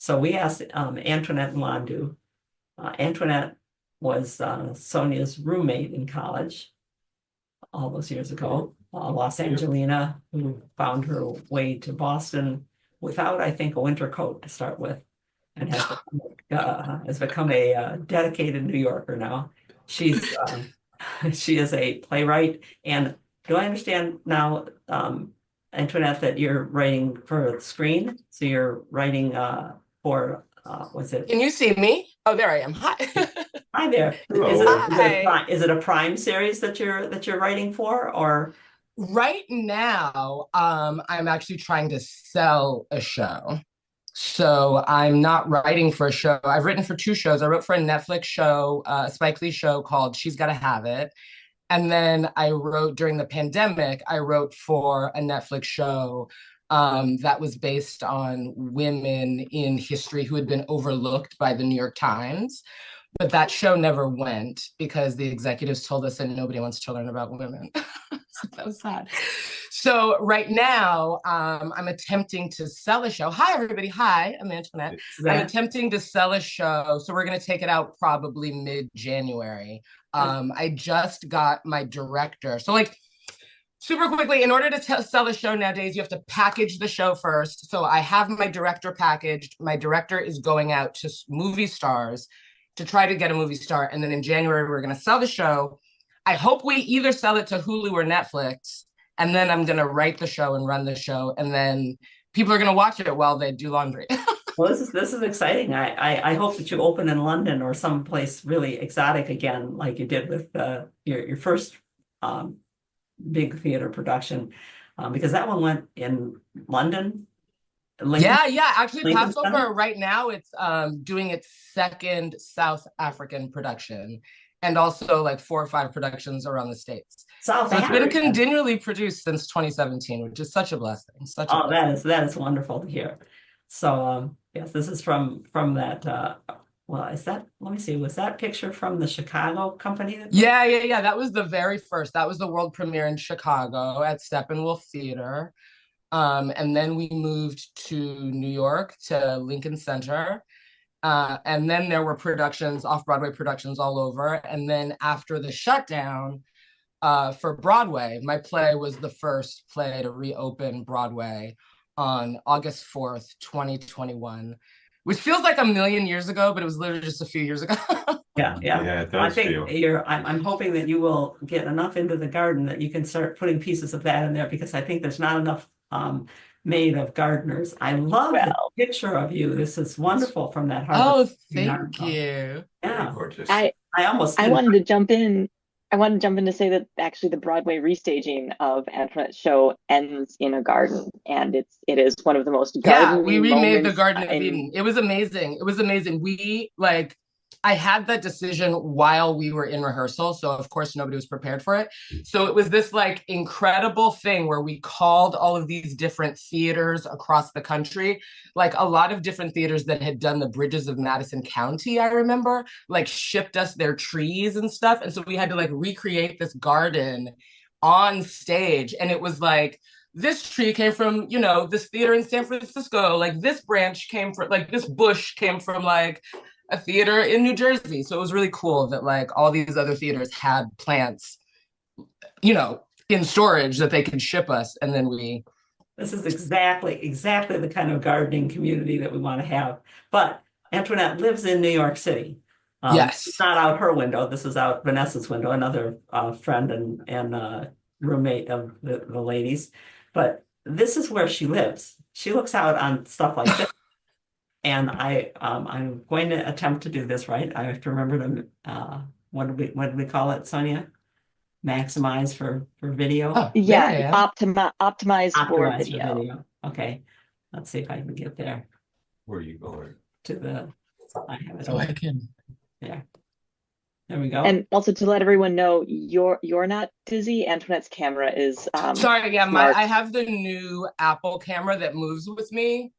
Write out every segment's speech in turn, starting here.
So we asked Antoinette and Landu. Antoinette was Sonia's roommate in college all those years ago. Los Angelina, who found her way to Boston without, I think, a winter coat to start with, and has become a dedicated New Yorker now. She's she is a playwright, and do I understand now, Antoinette, that you're writing for the screen? So you're writing for what's it? Can you see me? Oh, there I am. Hi. Hi there. Hello. Hi. Is it a prime series that you're writing for, or Right now, I'm actually trying to sell a show. So I'm not writing for a show. I've written for two shows. I wrote for a Netflix show, a Spike Lee show called She's Gotta Have It. And then I wrote during the pandemic, I wrote for a Netflix show that was based on women in history who had been overlooked by the New York Times. But that show never went because the executives told us that nobody wants to learn about women. So that was sad. So right now, I'm attempting to sell a show. Hi, everybody. Hi, I'm Antoinette. I'm attempting to sell a show. So we're going to take it out probably mid-January. I just got my director. So like super quickly, in order to sell a show nowadays, you have to package the show first. So I have my director packaged. My director is going out to movie stars to try to get a movie star. And then in January, we're going to sell the show. I hope we either sell it to Hulu or Netflix. And then I'm going to write the show and run the show. And then people are going to watch it while they do laundry. Well, this is exciting. I hope that you open in London or someplace really exotic again, like you did with your first big theater production, because that one went in London. Lincoln? Yeah. Actually, Passover right now, it's doing its second South African production, and also like 4 or 5 productions around the States. So it's been continually produced since 2017, which is such a blessing. That is wonderful to hear. So yes, this is from that. Well, is that? Let me see. Was that picture from the Chicago company? Yeah. That was the very first. That was the world premiere in Chicago at Steppenwolf Theater. And then we moved to New York to Lincoln Center. And then there were productions, off-Broadway productions all over. And then after the shutdown for Broadway, my play was the first play to reopen Broadway on August 4th, 2021, which feels like a million years ago, but it was literally just a few years ago. Yeah, it does. I think I'm hoping that you will get enough into the garden that you can start putting pieces of that in there, because I think there's not enough made of gardeners. I love the picture of you. This is wonderful from that Harvard. Oh, thank you. Yeah, gorgeous. I wanted to jump in. I wanted to jump in to say that actually the Broadway restaging of Antoinette's show ends in a garden, and it is one of the most we remade the Garden of Eden. It was amazing. I had that decision while we were in rehearsal, so of course nobody was prepared for it. So it was this like incredible thing where we called all of these different theaters across the country, like a lot of different theaters that had done the Bridges of Madison County, I remember, like shipped us their trees and stuff. And so we had to like recreate this garden on stage. And it was like, this tree came from, this theater in San Francisco, like this branch came from, like this bush came from like a theater in New Jersey. So it was really cool that like all these other theaters had plants, in storage that they could ship us. And then this is exactly the kind of gardening community that we want to have. But Antoinette lives in New York City. Yes. It's not out her window. This is out Vanessa's window, another friend and roommate of the ladies. But this is where she lives. She looks out on stuff like this. And I'm going to attempt to do this right. I have to remember to what did we call it, Sonia? Maximize for video. Optimize for video. Okay, let's see if I can get there. Where are you going? I have it. So I can. Yeah. There we go. And also to let everyone know, you're not dizzy. Antoinette's camera is. Sorry, yeah, I have the new Apple camera that moves with me.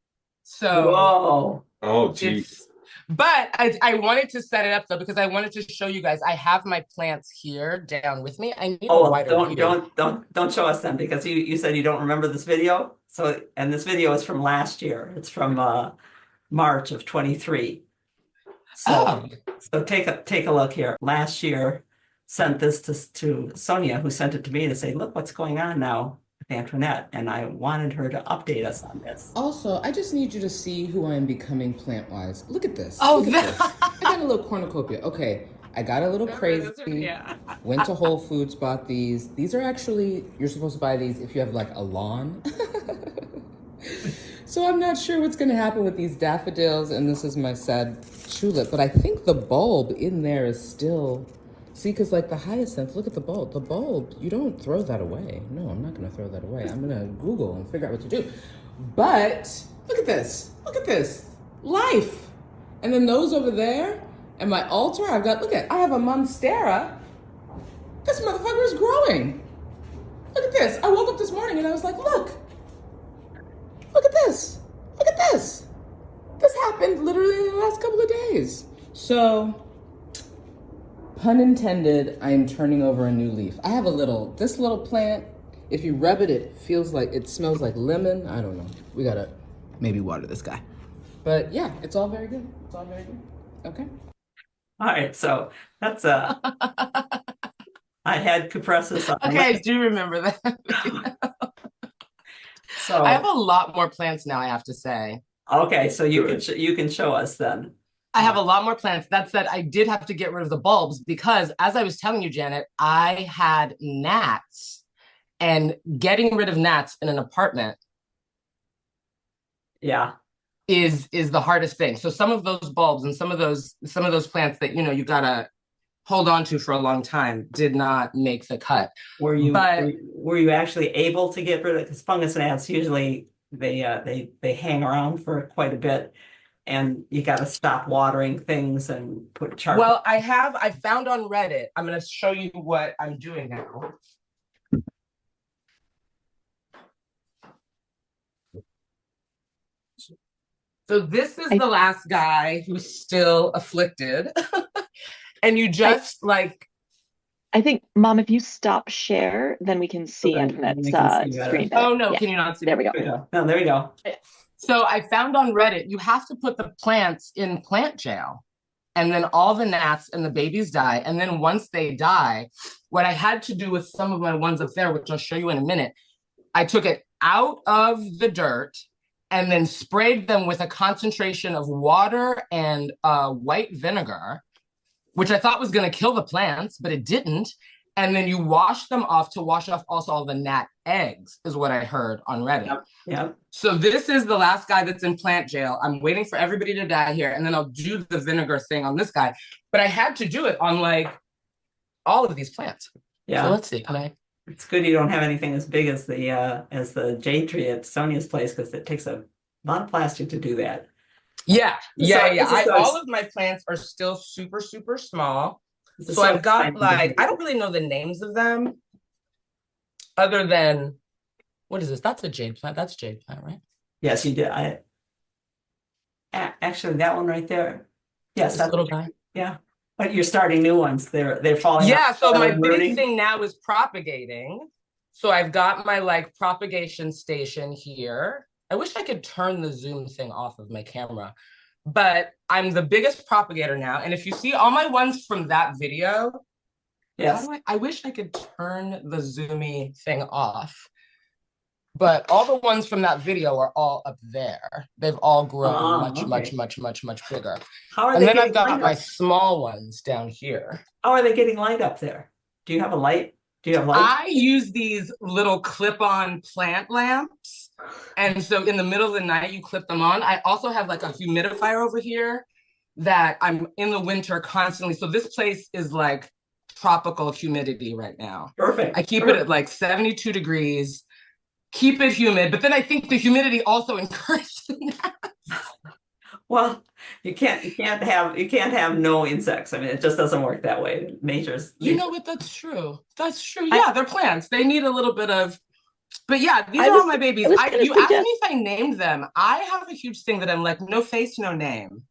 So, whoa. Oh, geez. But I wanted to set it up though, because I wanted to show you guys. I have my plants here down with me. I need a wider view. Don't show us them, because you said you don't remember this video. So, and this video is from last year. It's from March of 23. Oh, So take a look here. Last year, sent this to Sonia, who sent it to me to say, look what's going on now with Antoinette. And I wanted her to update us on this. Also, I just need you to see who I am becoming plant-wise. Look at this. Oh, Look at this. I got a little cornucopia. Okay, I got a little crazy. Yeah. Went to Whole Foods, bought these. These are actually, you're supposed to buy these if you have like a lawn. So I'm not sure what's gonna happen with these daffodils, and this is my sad tulip, but I think the bulb in there is still, see, because like the hyacinth, look at the bulb. The bulb, you don't throw that away. No, I'm not gonna throw that away. I'm gonna Google and figure out what to do. But look at this, life. And then those over there, and my altar, I've got, I have a monstera. This motherfucker is growing. Look at this. I woke up this morning and I was like, look at this. Look at this. This happened literally in the last couple of days. So, pun intended, I am turning over a new leaf. I have this little plant, if you rub it, it smells like lemon. I don't know. We gotta maybe water this guy. But yeah, it's all very good. Okay. All right, so that's I had Cupressus on. Okay, I do remember that. So I have a lot more plants now, I have to say. okay, so you can show us then. I have a lot more plants. That said, I did have to get rid of the bulbs because, as I was telling you, Janet, I had gnats, and getting rid of gnats in an apartment Yeah. is the hardest thing. So some of those bulbs and some of those plants that you gotta hold on to for a long time did not make the cut. Were you actually able to get rid of, because fungus gnats usually they hang around for quite a bit, and you got to stop watering things and put charcoal. Well, I found on Reddit. I'm going to show you what I'm doing now. So this is the last guy who's still afflicted. And you just I think, Mom, if you stop share, then we can see Okay, Antoinette's we can see screen. Oh no, Yeah. can you not see? There we go. No, there we go. So I found on Reddit, you have to put the plants in plant jail, and then all the gnats and the babies die. And then once they die, what I had to do with some of my ones up there, which I'll show you in a minute, I took it out of the dirt and then sprayed them with a concentration of water and white vinegar, which I thought was going to kill the plants, but it didn't. And then you wash them off to wash off also all the gnat eggs, is what I heard on Reddit. Yep. So this is the last guy that's in plant jail. I'm waiting for everybody to die here, and then I'll do the vinegar thing on this guy. But I had to do it on all of these plants. Yeah. So let's see. Can I? It's good you don't have anything as big as the jade tree at Sonia's place, because it takes a lot of plastic to do that. Yeah. So all of my plants are still super, super small. So I've got I don't really know the names of them other than, what is this? That's a jade plant. That's jade plant, right? Yes, you did. Actually, that one right there. Yes, This little guy. Yeah. But you're starting new ones. They're falling. Yeah, out. so my Rooting. big thing now is propagating. So I've got my propagation station here. I wish I could turn the zoom thing off of my camera, but I'm the biggest propagator now. And if you see all my ones from that video, yes, I wish I could turn the zoomy thing off. But all the ones from that video are all up there. They've all grown much bigger. How are And they then getting I've got lined my up? small ones down here. How are they getting lined up there? Do you have a light? Do you have light? I use these little clip-on plant lamps. And so in the middle of the night, you clip them on. I also have a humidifier over here that I'm in the winter constantly. So this place is tropical humidity right now. Perfect. I keep it at 72 degrees, keep it humid, but then I think the humidity also encourages that. Well, you can't have no insects. I mean, it just doesn't work that way. Nature's. You know what? That's true. Yeah, they're plants. They need a little bit of. But yeah, these are all my babies. You asked me if I named them. I have a huge thing that I'm no face, no name.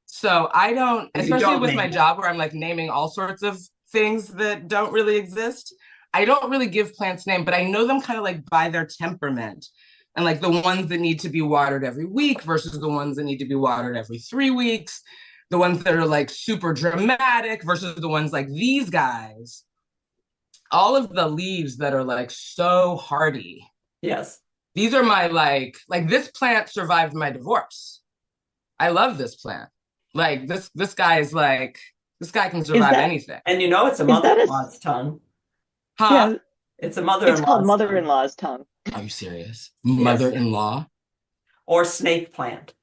So I don't, especially with my job where I'm naming all sorts of things that don't really exist. I don't really give plants name, but I know them kind of by their temperament. And like the ones that need to be watered every week versus the ones that need to be watered every 3 weeks, the ones that are like super dramatic versus the ones like these guys, all of the leaves that are like so hardy. Yes. These are my like this plant survived my divorce. I love this plant. Like this guy is like, this guy can survive anything. And you know it's a Is that a- mother-in-law's tongue. Huh? Yeah, It's a it's mother-in-law's called tongue. mother-in-law's tongue. Are you serious? Mother-in-law? Or snake plant.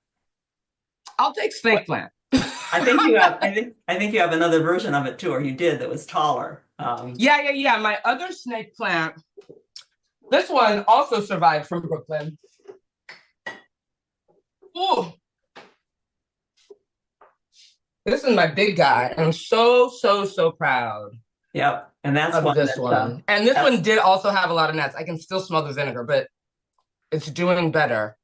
I'll take snake plant. I think you have I think you have another version of it too, or you did, that was taller. Yeah. My other snake plant, this one also survived from Brooklyn. Ooh. This is my big guy. And I'm so proud Yep. And that's of one this that, one. And this one did also have a lot of gnats. I can still smell the vinegar, but it's doing better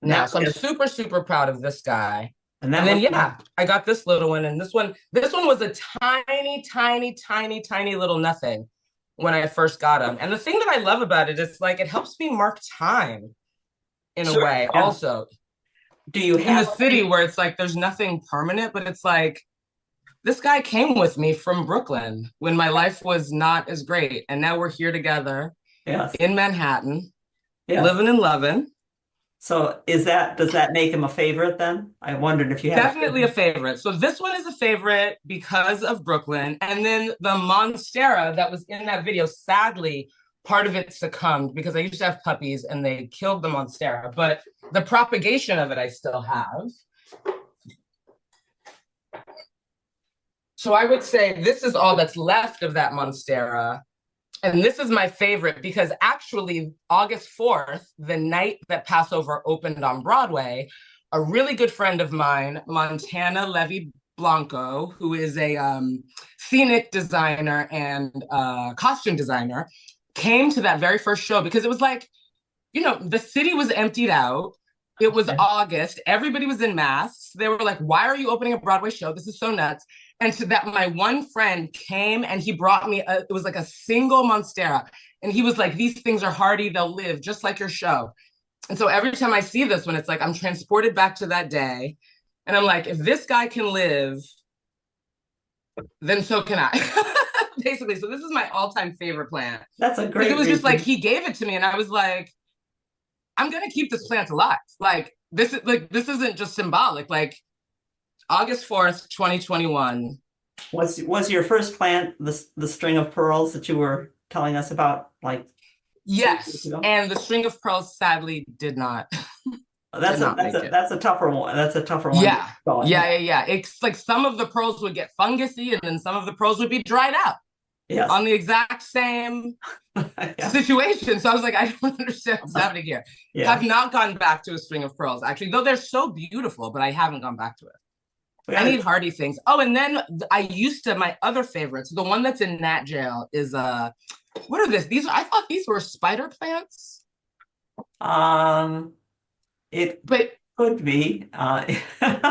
now. So I'm super proud of this guy. And then I got this little one, and this one was a tiny little nothing when I first got him. And the thing that I love about it is like it helps me mark time in a way. Yeah. Also, do you have in the city where it's like there's nothing permanent, but it's like this guy came with me from Brooklyn when my life was not as great, and now we're here together in Manhattan, living and loving. So does that make him a favorite then? I wondered if you had definitely a favorite. So this one is a favorite because of Brooklyn. And then the Monstera that was in that video, sadly, part of it succumbed because I used to have puppies and they killed the Monstera. But the propagation of it I still have. So I would say this is all that's left of that Monstera. And this is my favorite because actually August 4th, the night that Passover opened on Broadway, a really good friend of mine, Montana Levy Blanco, who is a scenic designer and costume designer, came to that very first show because it was like, the city was emptied out. It was August. Everybody was in masks. They were like, why are you opening a Broadway show? This is so nuts. And so that my one friend came and he brought me, it was like a single Monstera. And he was like, these things are hardy, they'll live just like your show. And so every time I see this one, it's like, I'm transported back to that day. And I'm like, if this guy can live, then so can I. Basically, so this is my all-time favorite plant. That's a great It was reason. just like, he gave it to me and I was like, I'm going to keep this plant alive. Like, this isn't just symbolic. Like, August 4th, 2021. Was your first plant the string of pearls that you were telling us about? Like, yes, and the string of pearls sadly did not. That's a tougher one. That's a tougher one. Yeah. It's like some of the pearls would get fungusy, and then some of the pearls would be dried out. Yes. On the exact same situation. So I was like, I don't understand what's happening here. Yeah. I've not gone back to a string of pearls, actually, though they're so beautiful, but I haven't gone back to it. I need hardy things. Oh, and then my other favorites, the one that's in Nat Jail is, what are this? I thought these were spider plants. It could be.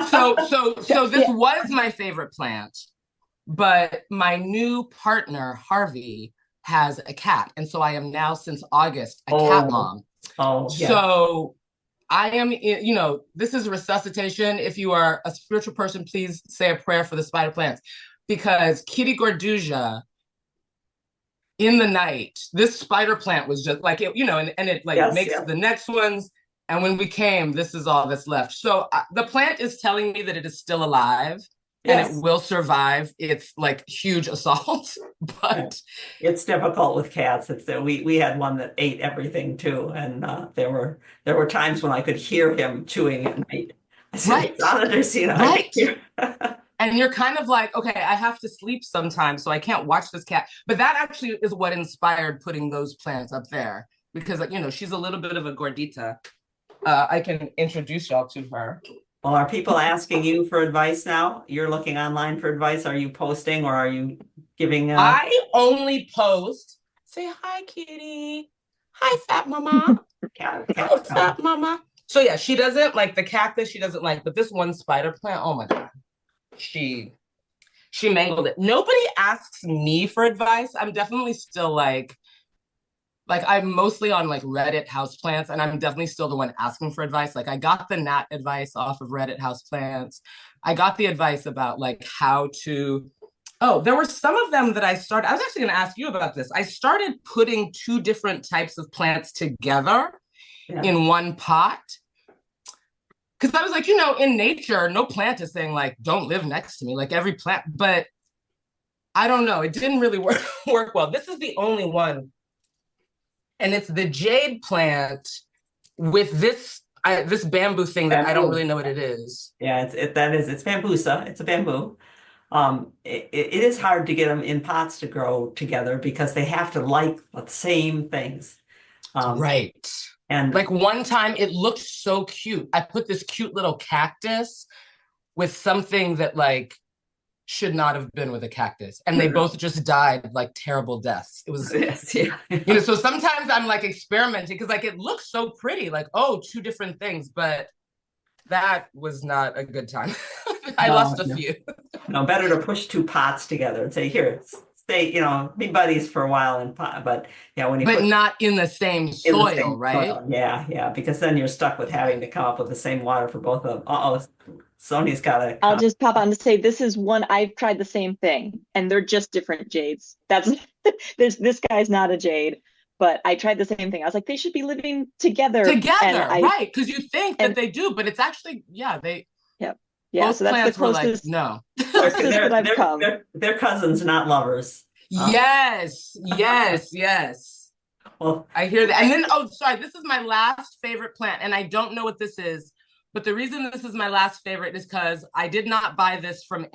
So this was my favorite plant, but my new partner, Harvey, has a cat. And so I am now, since August, a cat mom. Oh, yeah. So I am, this is resuscitation. If you are a spiritual person, please say a prayer for the spider plants, because Kitty Gorduja, in the night, this spider plant was just like, it, and it like makes the next ones. And when we came, this is all that's left. So the plant is telling me that it is still alive and it will survive its like huge assault, but it's difficult with cats. It's we had one that ate everything too, and there were times when I could hear him chewing at night. I said, right. And you're kind of like, okay, I have to sleep sometimes, so I can't watch this cat. But that actually is what inspired putting those plants up there, because she's a little bit of a gordita. I can introduce y'all to her. Well, are people asking you for advice now? You're looking online for advice. Are you posting or are you giving? I only post. Say hi, kitty. Hi, fat mama. Hi, fat mama. So yeah, she doesn't like the cactus. She doesn't like, but this one spider plant. Oh my god, she mangled it. Nobody asks me for advice. I'm definitely still like Like I'm mostly on like Reddit houseplants, and I'm definitely still the one asking for advice. Like I got the gnat advice off of Reddit houseplants. I got the advice about like how to. Oh, there were some of them that I started. I was actually going to ask you about this. I started putting two different types of plants together in one pot. Because I was like, in nature, no plant is saying like, don't live next to me, like every plant. But I don't know. It didn't really work well. This is the only one. And it's the jade plant with this bamboo thing that I don't really know what it is. Yeah, it's bambusa. It's a bamboo. It is hard to get them in pots to grow together because they have to like the same things. Right. And like one time it looked so cute. I put this cute little cactus with something that like should not have been with a cactus. And they both just died like terrible deaths. It was, yes, yeah. So sometimes I'm like experimenting because like it looks so pretty, like, oh, two different things, but that was not a good time. I lost a few. No, better to push two pots together and say, here, stay, be buddies for a while in pot. But yeah, when you but not in the same soil, right? Soil. Yeah, because then you're stuck with having to come up with the same water for both of them. Sonia's got a. I'll just pop on to say this is one I've tried the same thing, and they're just different jades. That's this guy's not a jade, but I tried the same thing. I was like, they should be living together, right? Because you think that they do, but it's actually they. Yeah, so that's the closest. Like, no, that I've come. They're cousins, not lovers. Yes. Well, I hear that. And then, this is my last favorite plant, and I don't know what this is, but the reason this is my last favorite is because I did not buy this from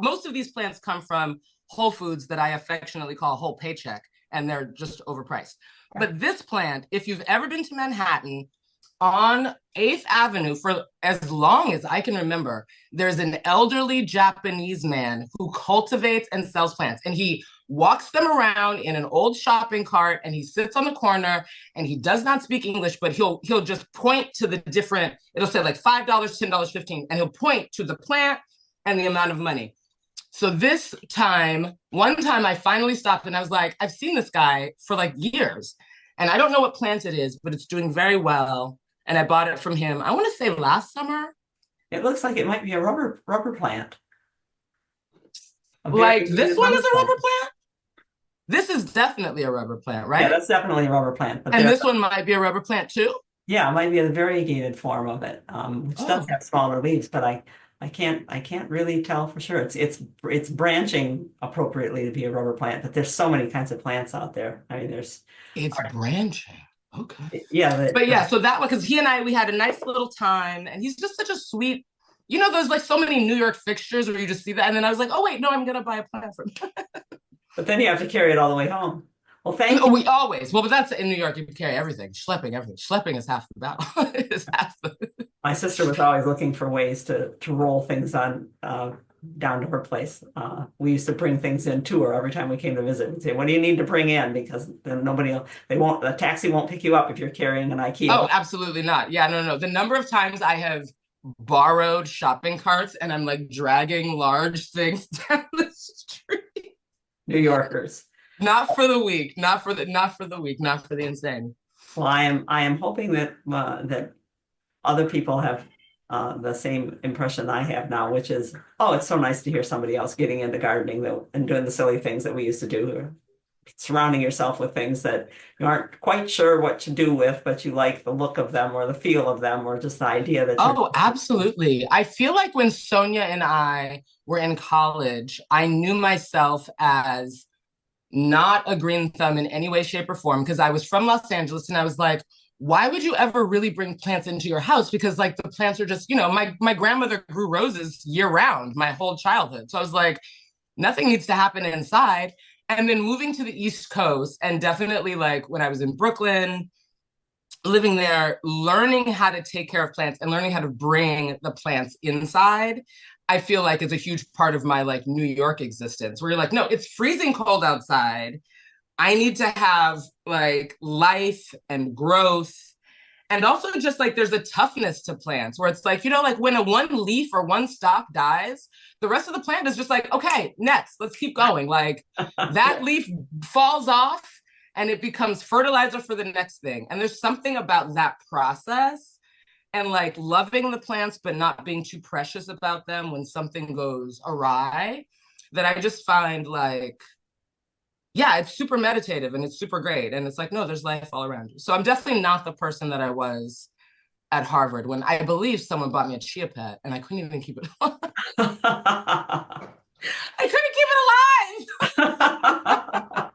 most of these plants come from Whole Foods that I affectionately call Whole Paycheck, and they're just overpriced. Okay. But this plant, if you've ever been to Manhattan, on 8th Avenue, for as long as I can remember, there's an elderly Japanese man who cultivates and sells plants. And he walks them around in an old shopping cart, and he sits on the corner, and he does not speak English, but he'll just point to the different, it'll say like $5, $10, $15, and he'll point to the plant and the amount of money. So one time I finally stopped, and I was like, I've seen this guy for like years, and I don't know what plant it is, but it's doing very well. And I bought it from him, I want to say last summer. It looks like it might be a rubber plant. Like this one is a rubber plant? This is definitely a rubber plant, right? Yeah, that's definitely a rubber plant. And this one might be a rubber plant too? Yeah, it might be a variegated form of it, which does have smaller leaves, but I can't really tell for sure. It's branching appropriately to be a rubber plant, but there's so many kinds of plants out there. I mean, it's branching. Okay. Yeah. So that one, because he and we had a nice little time, and he's just such a sweet, there's like so many New York fixtures where you just see that. And then I was like, oh, wait, no, I'm going to buy a plant from him. But then you have to carry it all the way home. Well, thank you. We always, but that's in New York, you can carry everything, schlepping everything. Schlepping is half the battle. My sister was always looking for ways to roll things on down to her place. We used to bring things in to her every time we came to visit and say, what do you need to bring in? Because then the taxi won't pick you up if you're carrying an IKEA. Oh, absolutely not. Yeah, no. The number of times I have borrowed shopping carts and I'm like dragging large things down the street. New Yorkers. Not for the weak, not for the insane. Well, I am hoping that that other people have the same impression I have now, which is, it's so nice to hear somebody else getting into gardening and doing the silly things that we used to do, or surrounding yourself with things that you aren't quite sure what to do with, but you like the look of them or the feel of them or just the idea that. Oh, absolutely. I feel like when Sonia and I were in college, I knew myself as not a green thumb in any way, shape, or form, because I was from Los Angeles, and I was like, why would you ever really bring plants into your house? Because like the plants are just, my grandmother grew roses year round my whole childhood. So I was like, nothing needs to happen inside. And then moving to the East Coast, and definitely like when I was in Brooklyn, living there, learning how to take care of plants and learning how to bring the plants inside, I feel like is a huge part of my like New York existence, where you're like, no, it's freezing cold outside. I need to have like life and growth. And also just like there's a toughness to plants where it's like, like when one leaf or one stalk dies, the rest of the plant is just like, okay, next, let's keep going. Like that leaf falls off and it becomes fertilizer for the next thing. And there's something about that process and like loving the plants, but not being too precious about them when something goes awry, that I just find like, yeah, it's super meditative and it's super great. And it's like, no, there's life all around you. So I'm definitely not the person that I was at Harvard when I believe someone bought me a chia pet and I couldn't even keep it alive. I couldn't keep it alive.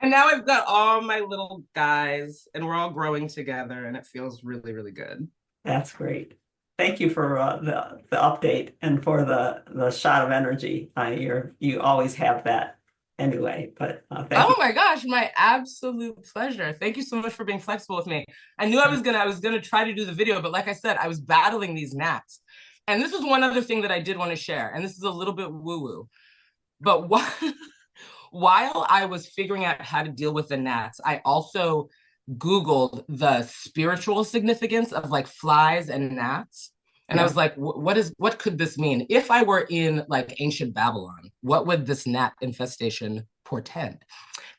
And now I've got all my little guys and we're all growing together and it feels really, really good. That's great. Thank you for the update and for the shot of energy. You always have that anyway, but thank you. Oh my gosh, my absolute pleasure. Thank you so much for being flexible with me. I knew I was gonna try to do the video, but like I said, I was battling these gnats. And this is one other thing that I did want to share, and this is a little bit woo-woo. But while I was figuring out how to deal with the gnats, I also Googled the spiritual significance of like flies and gnats. And I was like, what could this mean? If I were in like ancient Babylon, what would this gnat infestation portend?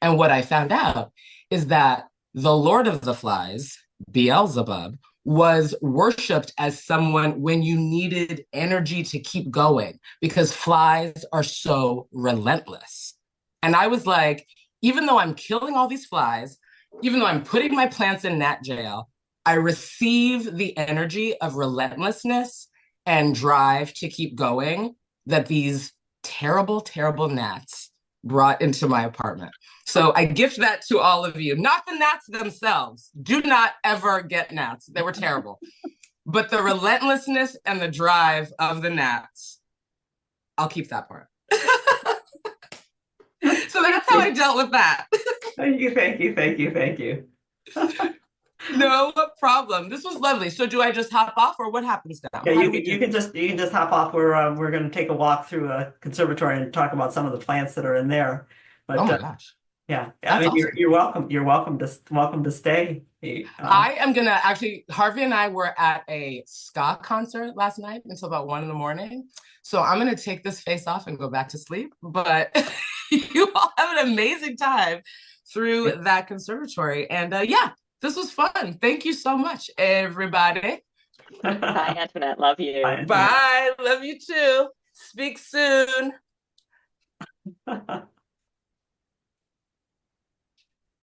And what I found out is that the Lord of the Flies, Beelzebub, was worshipped as someone when you needed energy to keep going because flies are so relentless. And I was like, even though I'm killing all these flies, even though I'm putting my plants in gnat jail, I receive the energy of relentlessness and drive to keep going that these terrible, terrible gnats brought into my apartment. So I gift that to all of you. Not the gnats themselves. Do not ever get gnats. They were terrible. But the relentlessness and the drive of the gnats, I'll keep that part. So that's how I dealt with that. Thank you. No problem. This was lovely. So do I just hop off or what happens now? Yeah, you can just hop off. We're going to take a walk through a conservatory and talk about some of the plants that are in there. But oh my gosh. Yeah, That's I mean, awesome. you're welcome. You're welcome to stay. I am gonna actually. Harvey and I were at a ska concert last night until about 1 a.m. So I'm gonna take this face off and go back to sleep. But you all have an amazing time through that conservatory, and yeah, this was fun. Thank you so much, everybody. Bye, Antoinette. Love you. Bye, Antoinette. Bye. Love you too. Speak soon.